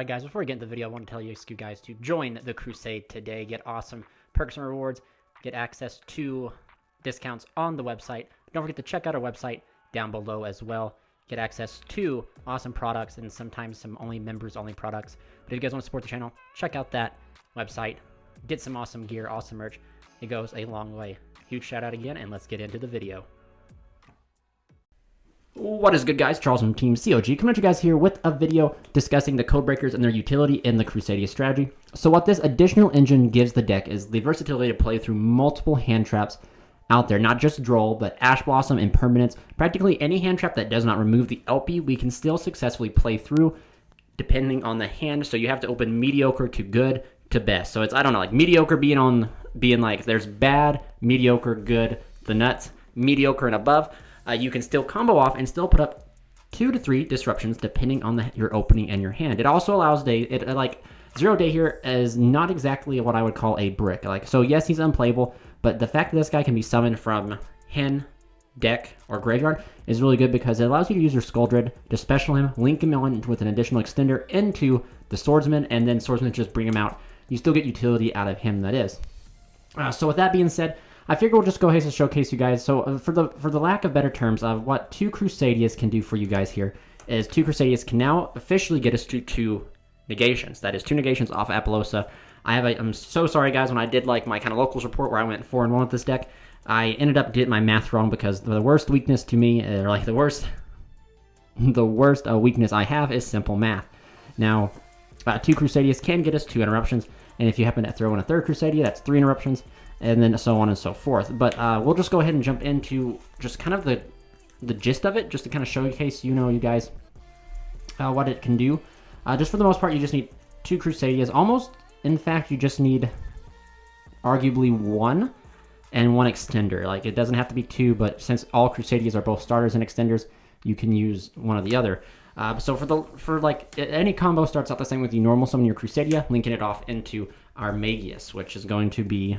Alright guys, before we get into the video, I want to tell you guys to join the Crusade today, get awesome perks and rewards, get access to discounts on the website. Don't forget to check out our website down below as well. Get access to awesome products and sometimes some only members-only products. But if you guys want to support the channel, check out that website. Get some awesome gear, awesome merch. It goes a long way. Huge shout out again, and let's get into the video. What is good, guys? Charles from Team COG coming at you guys here with a video discussing the code breakers and their utility in the Crusadia strategy. So what this additional engine gives the deck is the versatility to play through multiple hand traps out there, not just Droll, but Ash Blossom, Impermanence. Practically any hand trap that does not remove the LP, we can still successfully play through depending on the hand. So you have to open mediocre to good to best. So it's, I don't know, like mediocre being like there's bad, mediocre, good, the nuts, mediocre and above. You can still combo off and still put up 2 to 3 disruptions depending on your opening and your hand. It also allows like 0 Day here is not exactly what I would call a brick. So yes, he's unplayable, but the fact that this guy can be summoned from hand, deck, or graveyard is really good because it allows you to use your Skull Dread to special him, link him on with an additional extender into the Swordsman, and then Swordsman just bring him out. You still get utility out of him, that is. So with that being said, I figure we'll just go ahead and showcase you guys. So for the lack of better terms, what 2 Crusadias can do for you guys here is 2 Crusadias can now officially get us to 2 negations. That is 2 negations off Apollousa. I'm so sorry guys, when I did like my kind of locals report where I went 4-1 with this deck, I ended up getting my math wrong because the worst weakness to me, or like the worst weakness I have is simple math. Now, 2 Crusadias can get us 2 interruptions, and if you happen to throw in a 3rd Crusadia, that's 3 interruptions, and then so on and so forth. But we'll just go ahead and jump into just kind of the gist of it, just to kind of showcase, you guys, what it can do. Just for the most part, you just need 2 Crusadias. Almost, in fact, you just need arguably 1 and 1 extender. Like, it doesn't have to be 2, but since all Crusadias are both starters and extenders, you can use one or the other. So for any combo starts out the same with you normal summon your Crusadia, linking it off into our Magius, which is going to be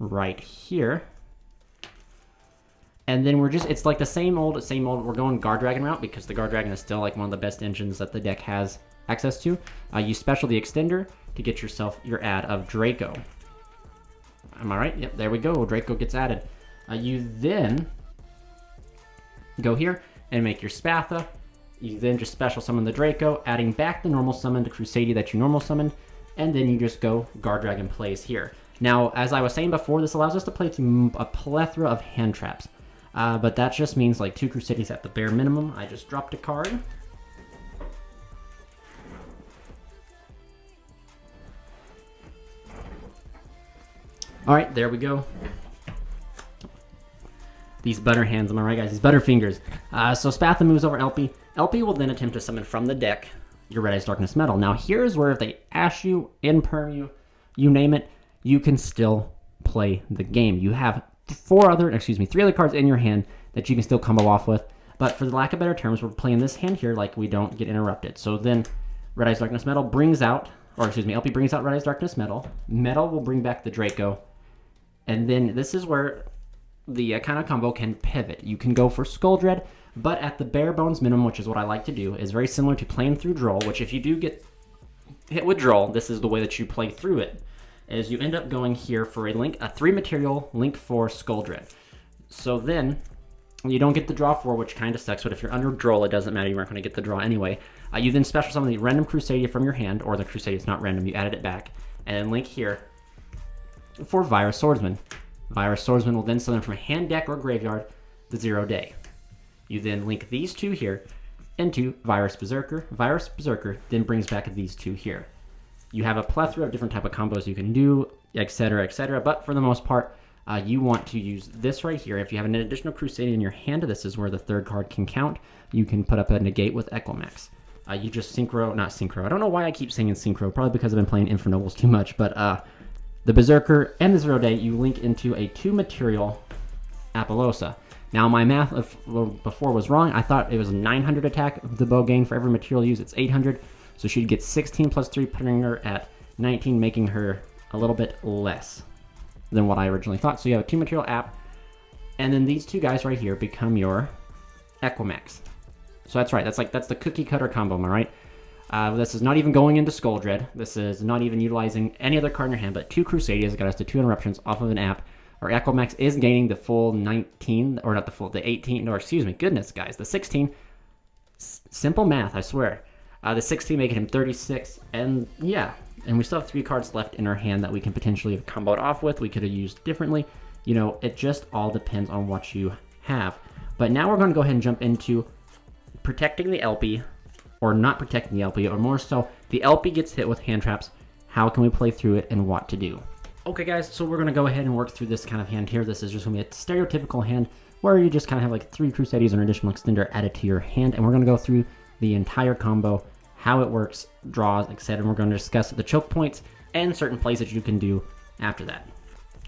right here. And then it's like the same old, we're going Guard Dragon route because the Guard Dragon is still like one of the best engines that the deck has access to. You special the extender to get yourself your add of Draco. Am I right? Yep, there we go. Draco gets added. You then go here and make your Spatha. You then just special summon the Draco, adding back the normal summon to Crusadia that you normal summoned, and then you just go Guard Dragon plays here. Now, as I was saying before, this allows us to play through a plethora of hand traps. But that just means like 2 Crusadias at the bare minimum. I just dropped a card. Alright, there we go. These butter hands, am I right guys? These butter fingers. So Spatha moves over LP. LP will then attempt to summon from the deck your Red Eyes Darkness Metal. Now here's where if they Ash you, Imperm you, you name it, you can still play the game. You have 3 other cards in your hand that you can still combo off with. But for the lack of better terms, we're playing this hand here like we don't get interrupted. So then Red Eyes Darkness Metal brings out, LP brings out Red Eyes Darkness Metal. Metal will bring back the Draco. And then this is where the kind of combo can pivot. You can go for Skull Dread, but at the bare bones minimum, which is what I like to do, is very similar to playing through Droll, which if you do get hit with Droll, this is the way that you play through it. Is you end up going here for a 3 material link for Skull Dread. So then you don't get the draw 4, which kind of sucks, but if you're under Droll, it doesn't matter, you aren't going to get the draw anyway. You then special summon the random Crusadia from your hand, or the Crusadia is not random, you added it back, and then link here for Virus Swordsman. Virus Swordsman will then summon from hand, deck, or graveyard the 0 Day. You then link these 2 here into Virus Berserker. Virus Berserker then brings back these 2 here. You have a plethora of different type of combos you can do, etc., etc. But for the most part, you want to use this right here. If you have an additional Crusadia in your hand, this is where the 3rd card can count. You can put up a negate with Equimax. You just not synchro. I don't know why I keep saying synchro. Probably because I've been playing Infernobles too much. But the Berserker and the 0 Day, you link into a 2 material Apollousa. Now my math before was wrong. I thought it was 900 attack of the bow gain for every material used. It's 800. So she'd get 16 plus 3, putting her at 19, making her a little bit less than what I originally thought. So you have a 2 material app, and then these 2 guys right here become your Equimax. So that's right, that's the cookie cutter combo, am I right? This is not even going into Skull Dread. This is not even utilizing any other card in your hand, but 2 Crusadias got us to 2 Interruptions off of an app. Our Echo Max is gaining the full 19, or not the full, the 18, or excuse me, goodness, guys, the 16. Simple math, I swear. The 16 making him 36, and yeah, and we still have 3 cards left in our hand that we can potentially have comboed off with. We could have used differently. You know, it just all depends on what you have. But now we're going to go ahead and jump into protecting the LP, or not protecting the LP, or more so, the LP gets hit with hand traps. How can we play through it and what to do? Okay, guys, so we're going to go ahead and work through this kind of hand here. This is just going to be a stereotypical hand where you just kind of have like 3 Crusadias and an additional extender added to your hand, and we're going to go through the entire combo, how it works, draws, etc. And we're going to discuss the choke points and certain plays that you can do after that.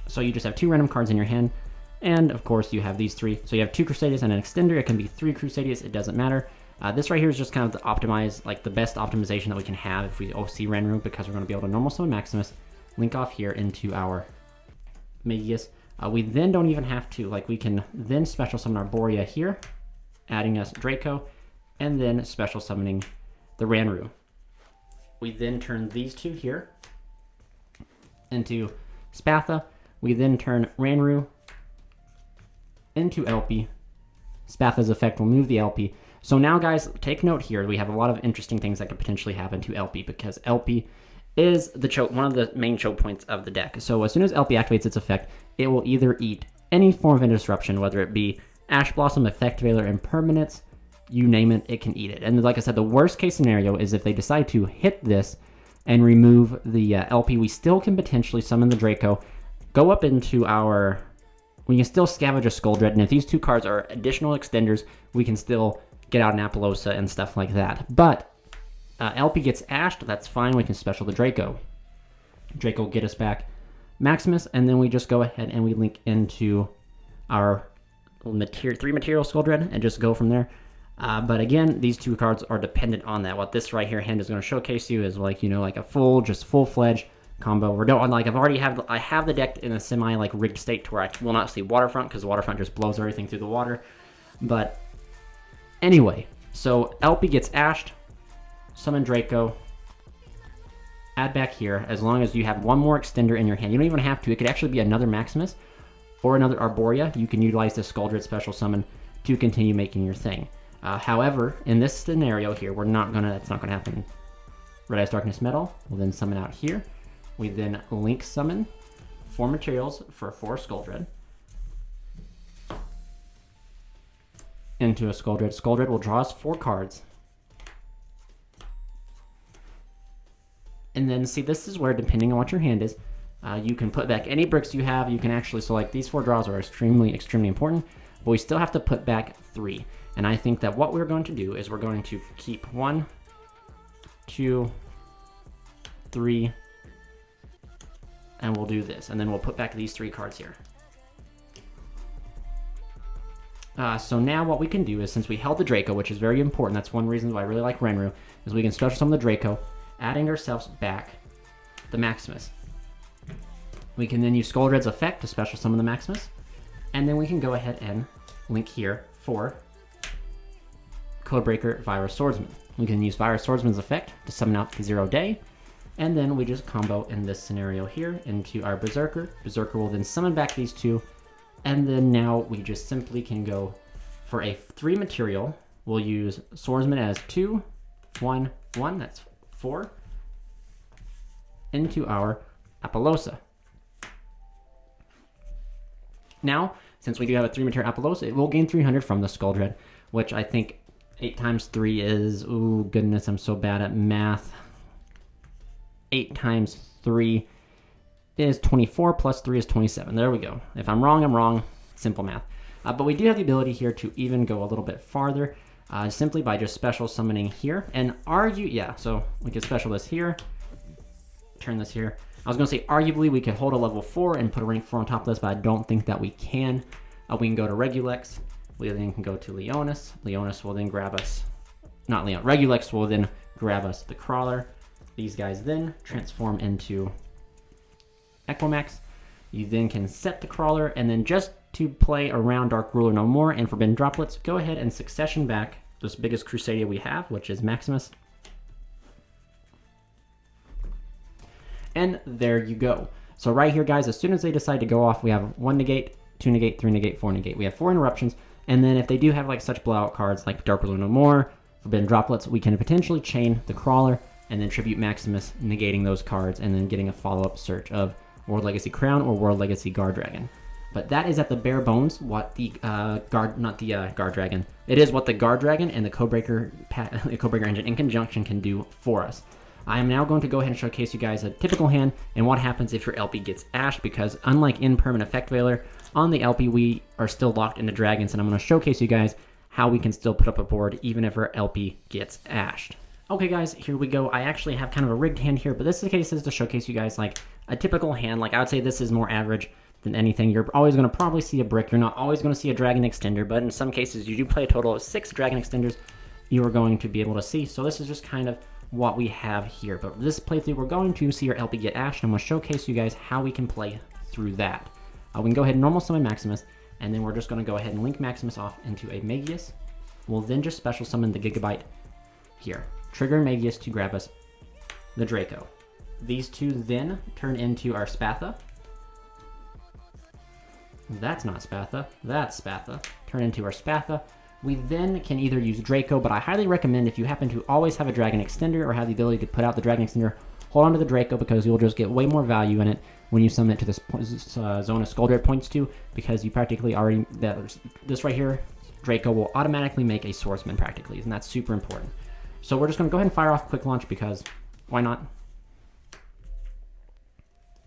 So you just have 2 random cards in your hand, and of course you have these 3. So you have 2 Crusadias and an extender. It can be 3 Crusadias, it doesn't matter. This right here is just kind of the optimize, like the best optimization that we can have if we OC Renru, because we're going to be able to normal summon Maximus, link off here into our Megius. We then don't even have to, like we can then special summon Arborea here, adding us Draco, and then special summoning the Renru. We then turn these 2 here into Spatha. We then turn Renru into LP. Spatha's effect will move the LP. So now, guys, take note here. We have a lot of interesting things that could potentially happen to LP, because LP is the choke, one of the main choke points of the deck. So as soon as LP activates its effect, it will either eat any form of disruption, whether it be Ash Blossom, Effect Veiler, Impermanence, you name it, it can eat it. And like I said, the worst case scenario is if they decide to hit this and remove the LP, we still can potentially summon the Draco, go up into our... We can still scavenge a Skull Dread, and if these 2 cards are additional extenders, we can still get out an Apollosa and stuff like that. But LP gets ashed, that's fine, we can special the Draco. Draco will get us back Maximus, and then we just go ahead and we link into our 3 material Skull Dread and just go from there. But again, these 2 cards are dependent on that. What this right here hand is going to showcase you is like, you know, like a full-fledged combo. We're don't like I have the deck in a semi like rigged state to where I will not see Waterfront, because Waterfront just blows everything through the water. But anyway, so LP gets ashed, summon Draco, add back here, as long as you have 1 more extender in your hand. You don't even have to. It could actually be another Maximus or another Arborea. You can utilize the Skull Dread special summon to continue making your thing. However, in this scenario here, that's not gonna happen. Red Eyes Darkness Metal will then summon out here. We then link summon 4 materials for 4 Skull Dread into a Skull Dread. Skull Dread will draw us 4 cards. And then, see, this is where, depending on what your hand is, you can put back any bricks you have. You can actually, so like these 4 draws are extremely important, but we still have to put back 3. And I think that what we're going to do is we're going to keep 1, 2, 3, and we'll do this. And then we'll put back these 3 cards here. So now what we can do is, since we held the Draco, which is very important, that's one reason why I really like Renru, is we can special summon the Draco, adding ourselves back the Maximus. We can then use Skull Dread's effect to special summon the Maximus, and then we can go ahead and link here for Codebreaker Virus Swordsman. We can use Virus Swordsman's effect to summon out the 0 Day, and then we just combo in this scenario here into our Berserker. Berserker will then summon back these 2, and then now we just simply can go for a 3 material. We'll use Swordsman as 2, 1, 1, that's 4, into our Apollosa. Now, since we do have a 3 material Apollosa, it will gain 300 from the Skull Dread, which I think 8 times 3 is, ooh, goodness, I'm so bad at math. 8 times 3 is 24, plus 3 is 27. There we go. If I'm wrong, I'm wrong. Simple math. But we do have the ability here to even go a little bit farther, simply by just special summoning here. And so we can special this here, turn this here. I was going to say, arguably, we could hold a level 4 and put a rank 4 on top of this, but I don't think that we can. We can go to Regulex. We then can go to Leonis. Leonis will then grab us, not Leon, Regulex will then grab us the Crawler. These guys then transform into Equimax. You then can set the Crawler, and then just to play around Dark Ruler no more and Forbidden Droplets, go ahead and succession back this biggest Crusadia we have, which is Maximus. And there you go. So right here, guys, as soon as they decide to go off, we have 1 negate, 2 negate, 3 negate, 4 negate. We have 4 interruptions. And then if they do have like such blowout cards like Dark Blue No More, Forbidden Droplets, we can potentially chain the Crawler and then Tribute Maximus, negating those cards and then getting a follow-up search of World Legacy Crown or World Legacy Guard Dragon. But that is at the bare bones what the Guard Dragon. It is what the Guard Dragon and the Codebreaker engine in conjunction can do for us. I am now going to go ahead and showcase you guys a typical hand and what happens if your LP gets ashed, because unlike in Permanent Effect Veiler, on the LP we are still locked into dragons, and I'm going to showcase you guys how we can still put up a board even if our LP gets ashed. Okay guys, here we go. I actually have kind of a rigged hand here, but this is the case is to showcase you guys like a typical hand. Like I would say this is more average than anything. You're always going to probably see a brick. You're not always going to see a dragon extender, but in some cases you do play a total of 6 dragon extenders you are going to be able to see. So this is just kind of what we have here. But this playthrough, we're going to see our LP get ashed, and I'm going to showcase you guys how we can play through that. We can go ahead and normal summon Maximus, and then we're just going to go ahead and link Maximus off into a Magius. We'll then just special summon the Gigabyte here. Trigger Magius to grab us the Draco. These two then turn into our Spatha. That's not Spatha, that's Spatha. Turn into our Spatha. We then can either use Draco, but I highly recommend if you happen to always have a Dragon Extender or have the ability to put out the Dragon Extender, hold on to the Draco, because you'll just get way more value in it when you summon it to this zone of Skull Dread points to, because you practically already, this right here, Draco will automatically make a Swordsman practically, and that's super important. So we're just going to go ahead and fire off Quick Launch, because why not?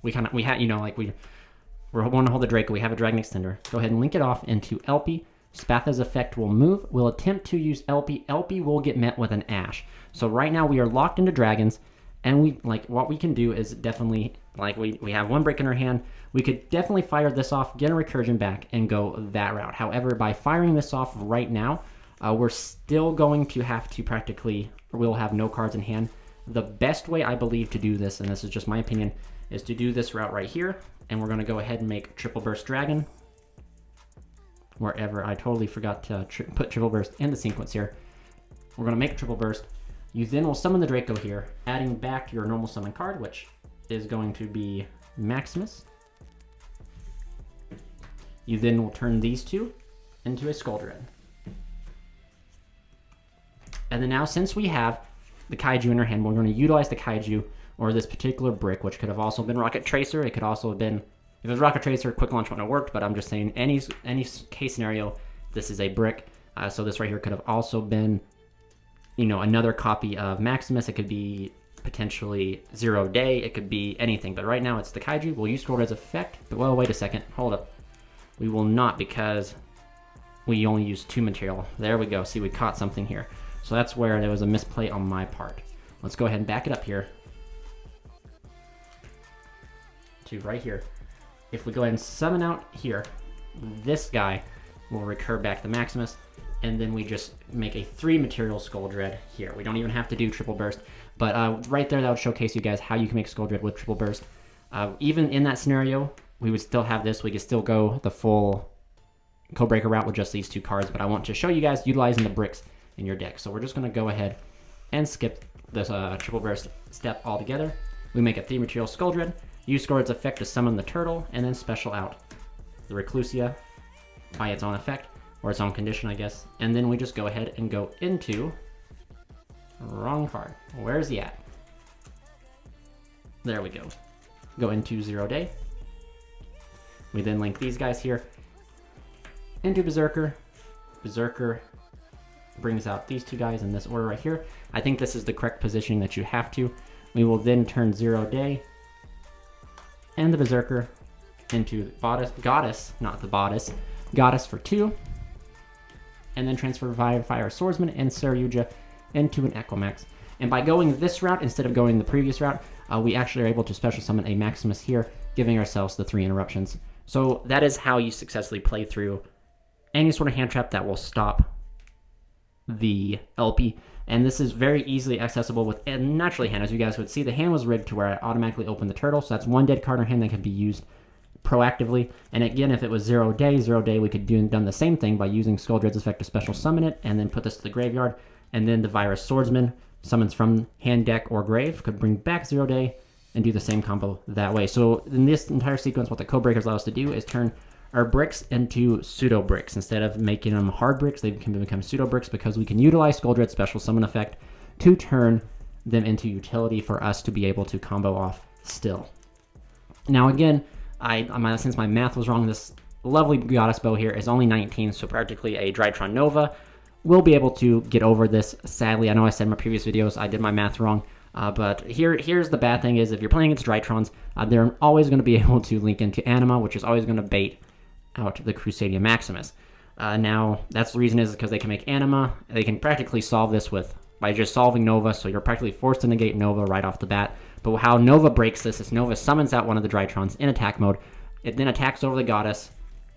We want to hold the Draco, we have a Dragon Extender. Go ahead and link it off into LP. Spatha's effect will move. We'll attempt to use LP. LP will get met with an Ash. So right now we are locked into dragons, and what we can do is definitely, we have 1 brick in our hand. We could definitely fire this off, get a recursion back, and go that route. However, by firing this off right now, we're still going to have to we'll have no cards in hand. The best way I believe to do this, and this is just my opinion, is to do this route right here, and we're going to go ahead and make Triple Burst Dragon. Wherever I totally forgot to put Triple Burst in the sequence here. We're going to make Triple Burst. You then will summon the Draco here, adding back your normal summon card, which is going to be Maximus. You then will turn these two into a Skull Dread. And then now, since we have the Kaiju in our hand, we're going to utilize the Kaiju, or this particular brick, which could have also been Rocket Tracer. It could also have been, if it was Rocket Tracer, Quick Launch wouldn't have worked, but I'm just saying any case scenario, this is a brick. So this right here could have also been, another copy of Maximus. It could be potentially 0 Day. It could be anything. But right now it's the Kaiju. We'll use Scroll Red's effect. But, well, wait a second. Hold up. We will not, because we only use 2 material. There we go. See, we caught something here. So that's where there was a misplay on my part. Let's go ahead and back it up here to right here. If we go ahead and summon out here, this guy will recur back the Maximus, and then we just make a 3 material Skull Dread here. We don't even have to do Triple Burst, but right there, that would showcase you guys how you can make Skull Dread with Triple Burst. Even in that scenario, we would still have this. We could still go the full Codebreaker route with just these 2 cards, but I want to show you guys utilizing the bricks in your deck. So we're just going to go ahead and skip this Triple Burst step altogether. We make a 3 material Skull Dread, use Skull Dread's effect to summon the turtle, and then special out the Reclusia by its own effect, or its own condition, I guess. And then we just go ahead and go into, wrong card. Where's he at? There we go. Go into 0 Day. We then link these guys here into Berserker. Berserker brings out these 2 guys in this order right here. I think this is the correct positioning that you have to. We will then turn 0 Day and the Berserker into Goddess for 2, and then transfer Fire Swordsman and Saryuja into an Equimax. And by going this route instead of going the previous route, we actually are able to special summon a Maximus here, giving ourselves the 3 interruptions. So that is how you successfully play through any sort of hand trap that will stop the LP. And this is very easily accessible with a naturally hand. As you guys would see, the hand was rigged to where I automatically opened the turtle, so that's 1 dead card in our hand that can be used proactively. And again, if it was 0 Day, we could done the same thing by using Skull Dread's effect to special summon it, and then put this to the graveyard, and then the Virus Swordsman summons from hand, deck, or grave, could bring back 0 Day, and do the same combo that way. So in this entire sequence, what the code breakers allow us to do is turn our bricks into pseudo bricks. Instead of making them hard bricks, they can become pseudo bricks because we can utilize Skuldred's special summon effect to turn them into utility for us to be able to combo off still. Now again, since my math was wrong, this lovely Goddess Bow here is only 19, so practically a Drytron Nova. We'll be able to get over this. Sadly, I know I said in my previous videos I did my math wrong, but here's the bad thing is if you're playing against Drytrons, they're always going to be able to link into Anima, which is always going to bait out the Crusadia Maximus. Now, that's the reason is because they can make Anima. They can practically solve this by just solving Nova, so you're practically forced to negate Nova right off the bat. But how Nova breaks this is Nova summons out one of the Drytrons in attack mode. It then attacks over the Goddess,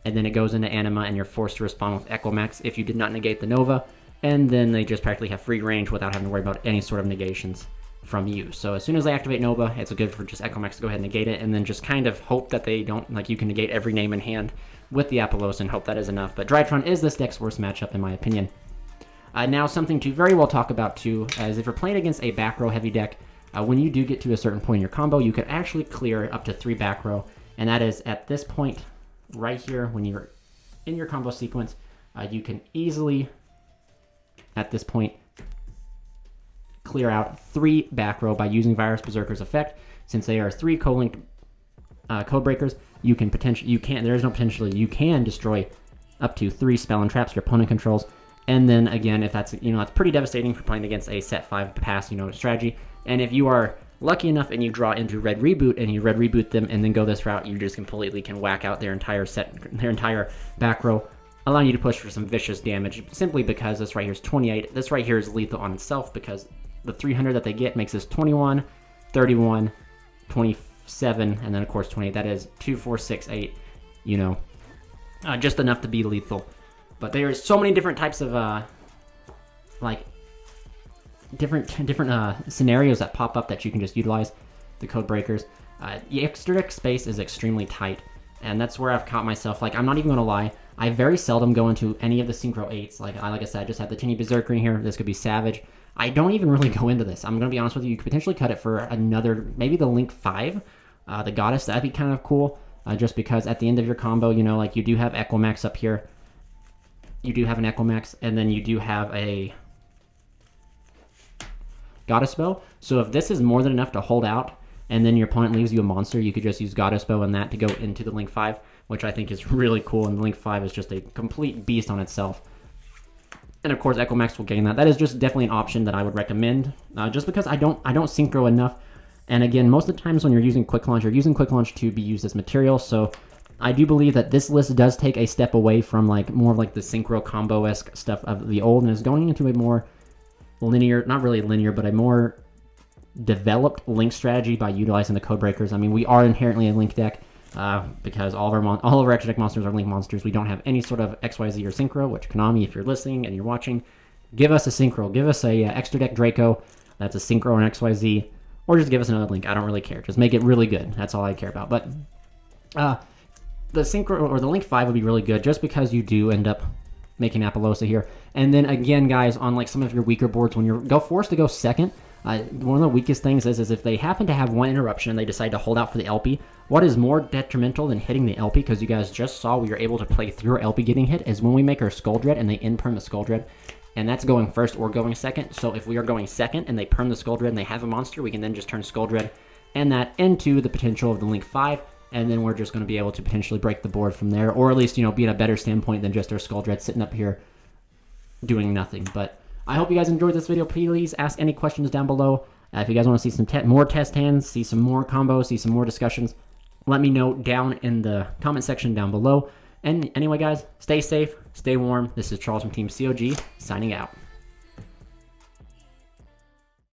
and then it goes into Anima, and you're forced to respond with Echo Max if you did not negate the Nova, and then they just practically have free range without having to worry about any sort of negations from you. So as soon as they activate Nova, it's good for just Echo Max to go ahead and negate it, and then just kind of hope that they don't, like you can negate every name in hand with the Apollos and hope that is enough. But Drytron is this deck's worst matchup in my opinion. Now something to very well talk about too, is if you're playing against a back row heavy deck, when you do get to a certain point in your combo, you can actually clear up to 3 back row, and that is at this point right here when you're in your combo sequence, you can easily at this point clear out 3 back row by using Virus Berserker's effect. Since they are 3 co-linked code breakers, you can destroy up to 3 spell and traps your opponent controls. And then again, if that's that's pretty devastating for playing against a set 5 pass strategy. And if you are lucky enough and you draw into Red Reboot and you Red Reboot them and then go this route, you just completely can whack out their entire back row, allowing you to push for some vicious damage simply because this right here is 28. This right here is lethal on itself because the 300 that they get makes this 21, 31, 27, and then of course 28. That is 2, 4, 6, 8, just enough to be lethal. But there's so many different types of different scenarios that pop up that you can just utilize the code breakers. The extra deck space is extremely tight, and that's where I've caught myself. I'm not even gonna lie, I very seldom go into any of the Synchro 8s. Like I said, I just have the Tinny Berserker in here. This could be Savage. I don't even really go into this. I'm gonna be honest with you. You could potentially cut it for another, maybe the Link 5, the Goddess. That'd be kind of cool. Just because at the end of your combo, you do have Echo Max up here. You do have an Echo Max, and then you do have a Goddess Bow. So if this is more than enough to hold out, and then your opponent leaves you a monster, you could just use Goddess Bow and that to go into the Link 5, which I think is really cool, and the Link 5 is just a complete beast on itself. And of course, Echo Max will gain that. That is just definitely an option that I would recommend, just because I don't synchro enough. And again, most of the times when you're using Quick Launch, you're using Quick Launch to be used as material, so I do believe that this list does take a step away from more of the synchro combo-esque stuff of the old, and is going into a more linear, not really linear, but a more developed Link strategy by utilizing the code breakers. I mean, we are inherently a Link deck because all of our extra deck monsters are Link monsters. We don't have any sort of XYZ or synchro, which Konami, if you're listening and you're watching, give us a synchro. Give us a extra deck Draco that's a synchro or an XYZ, or just give us another Link. I don't really care. Just make it really good. That's all I care about. But the synchro or the Link 5 would be really good just because you do end up making Apollosa here. And then again, guys, on some of your weaker boards, when you're forced to go second, one of the weakest things is if they happen to have one interruption and they decide to hold out for the LP, what is more detrimental than hitting the LP, because you guys just saw we were able to play through our LP getting hit, is when we make our Skuldred and they in-perm the Skuldred, and that's going first or going second. So if we are going second and they perm the Skuldred and they have a monster, we can then just turn Skuldred and that into the potential of the Link 5, and then we're just going to be able to potentially break the board from there, or at least, be in a better standpoint than just our Skuldred sitting up here doing nothing. But I hope you guys enjoyed this video. Please ask any questions down below. If you guys want to see some more test hands, see some more combos, see some more discussions, let me know down in the comment section down below. And anyway, guys, stay safe, stay warm. This is Charles from Team COG, signing out.